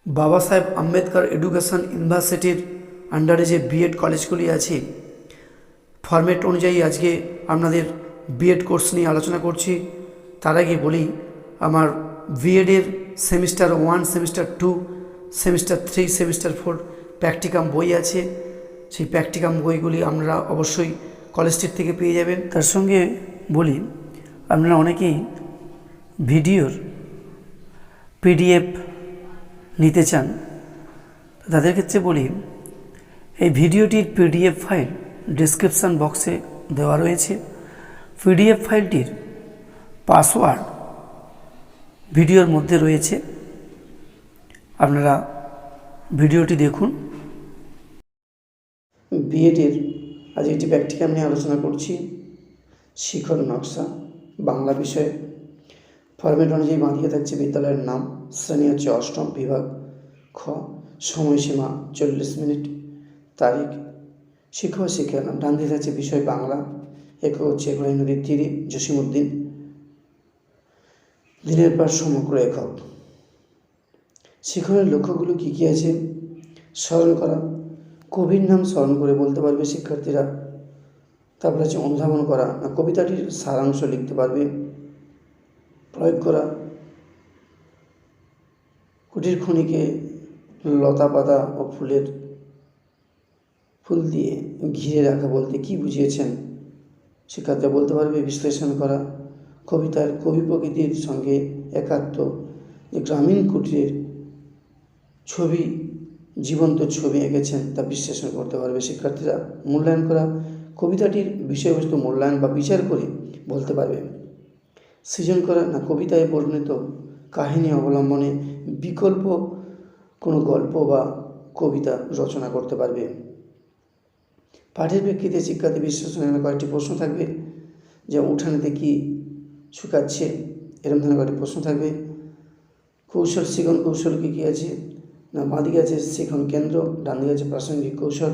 বাবা সাহেব আম্বেদকর এডুকেশন ইউনিভার্সিটির আন্ডারে যে বিএড কলেজগুলি আছে, ফরম্যাট অনুযায়ী আজকে আপনাদের বিএড কোর্স নিয়ে আলোচনা করছি। তার আগে বলি, আমার বিএডের semester 1, semester 2, semester 3, semester 4 practicum বই আছে। সেই প্র্যাকটিকাম বইগুলি আপনারা অবশ্যই কলেজটির থেকে পেয়ে যাবেন। তার সঙ্গে বলি, আপনারা অনেকেই ভিডিওর পিডিএফ নিতে চান, তাদের ক্ষেত্রে বলি, এই ভিডিওটির পিডিএফ ফাইল ডেসক্রিপশান বক্সে দেওয়া রয়েছে। পিডিএফ ফাইলটির পাসওয়ার্ড ভিডিওর মধ্যে রয়েছে, আপনারা ভিডিওটি দেখুন। বিএডের আজ একটি প্র্যাকটিকাম নিয়ে আলোচনা করছি। শিখন নকশা বাংলা বিষয়ে। ফরম্যাট অনুযায়ী বাঁধিয়ে থাকছে বিদ্যালয়ের নাম, শ্রেণী হচ্ছে অষ্টম, বিভাগ খ, সময়সীমা 40 মিনিট, তারিখ, শিক্ষক শিক্ষার নাম। ডান দিকে থাকছে বিষয় বাংলা, একক হচ্ছে এগুলাই নদীর তীরে, জসিমউদ্দিন, দিনের পর সমগ্র একক। শিক্ষকের লক্ষ্যগুলো কী কী আছে? স্মরণ করা, কবির নাম স্মরণ করে বলতে পারবে শিক্ষার্থীরা। তারপর হচ্ছে অনুধাবন করা, কবিতাটির সারাংশ লিখতে পারবে। প্রয়োগ করা, কুটির খনিকে লতা পাতা ও ফুল দিয়ে ঘিরে রাখা বলতে কী বুঝিয়েছেন শিক্ষার্থীরা বলতে পারবে। বিশ্লেষণ করা, কবিতার কবি প্রকৃতির সঙ্গে একাত্ম, যে গ্রামীণ কুটিরের ছবি, জীবন্ত ছবি এঁকেছেন তা বিশ্লেষণ করতে পারবে শিক্ষার্থীরা। মূল্যায়ন করা, কবিতাটির বিষয়বস্তু মূল্যায়ন বা বিচার করে বলতে পারবে। সৃজন করা, কবিতায় বর্ণিত কাহিনী অবলম্বনে বিকল্প কোনো গল্প বা কবিতা রচনা করতে পারবে। পাঠের প্রেক্ষিতে শিক্ষার্থী বিশ্লেষণের কয়েকটি প্রশ্ন থাকবে, যে উঠানেতে কি শুকাচ্ছে, এরকম ধরনের কয়েকটি প্রশ্ন থাকবে। কৌশল, শিখন কৌশল কী কী আছে? বাঁদিকে আছে শিখন কেন্দ্র, ডান দিকে আছে প্রাসঙ্গিক কৌশল।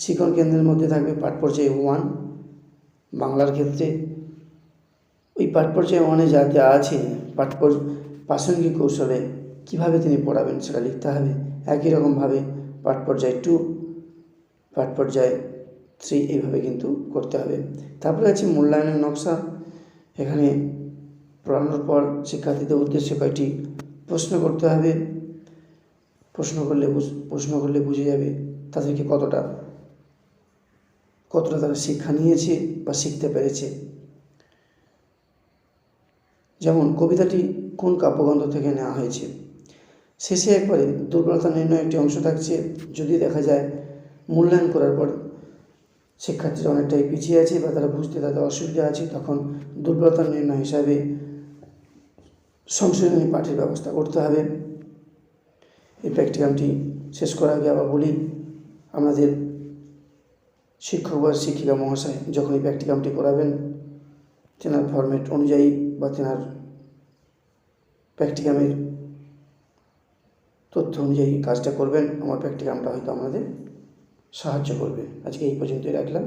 শিখন কেন্দ্রের মধ্যে থাকবে পাঠ পর্যায়ে 1 বাংলার ক্ষেত্রে। ওই পাঠ পর্যায়ে 1-এ যা যা আছে প্রাসঙ্গিক কৌশলে কীভাবে তিনি পড়াবেন সেটা লিখতে হবে। একই রকমভাবে পাঠ পর্যায়ে 2, পাঠ পর্যায়ে 3 এইভাবে কিন্তু করতে হবে। তারপরে আছে মূল্যায়নের নকশা। এখানে পড়ানোর পর শিক্ষার্থীদের উদ্দেশ্যে কয়েকটি প্রশ্ন করতে হবে। প্রশ্ন করলে বুঝে যাবে তাদেরকে কতটা তারা শিক্ষা নিয়েছে বা শিখতে পেরেছে। যেমন কবিতাটি কোন কাব্যগ্রন্থ থেকে নেওয়া হয়েছে। শেষে একবারে দুর্বলতা নির্ণয় একটি অংশ থাকছে। যদি দেখা যায় মূল্যায়ন করার পর শিক্ষার্থীরা অনেকটাই পিছিয়ে আছে বা তারা বুঝতে তাদের অসুবিধা আছে, তখন দুর্বলতা নির্ণয় হিসাবে সংশোধনী পাঠের ব্যবস্থা করতে হবে। এই প্র্যাকটিকামটি শেষ করার আগে আবার বলি, আমাদের শিক্ষক বা শিক্ষিকা মহাশয় যখন এই প্র্যাকটিকামটি করাবেন, তেনার ফরম্যাট অনুযায়ী বা তেনার প্র্যাকটিকামের তথ্য অনুযায়ী কাজটা করবেন। আমার প্র্যাকটিকামটা হয়তো আমাদের সাহায্য করবে। আজকে এই পর্যন্তই রাখলাম।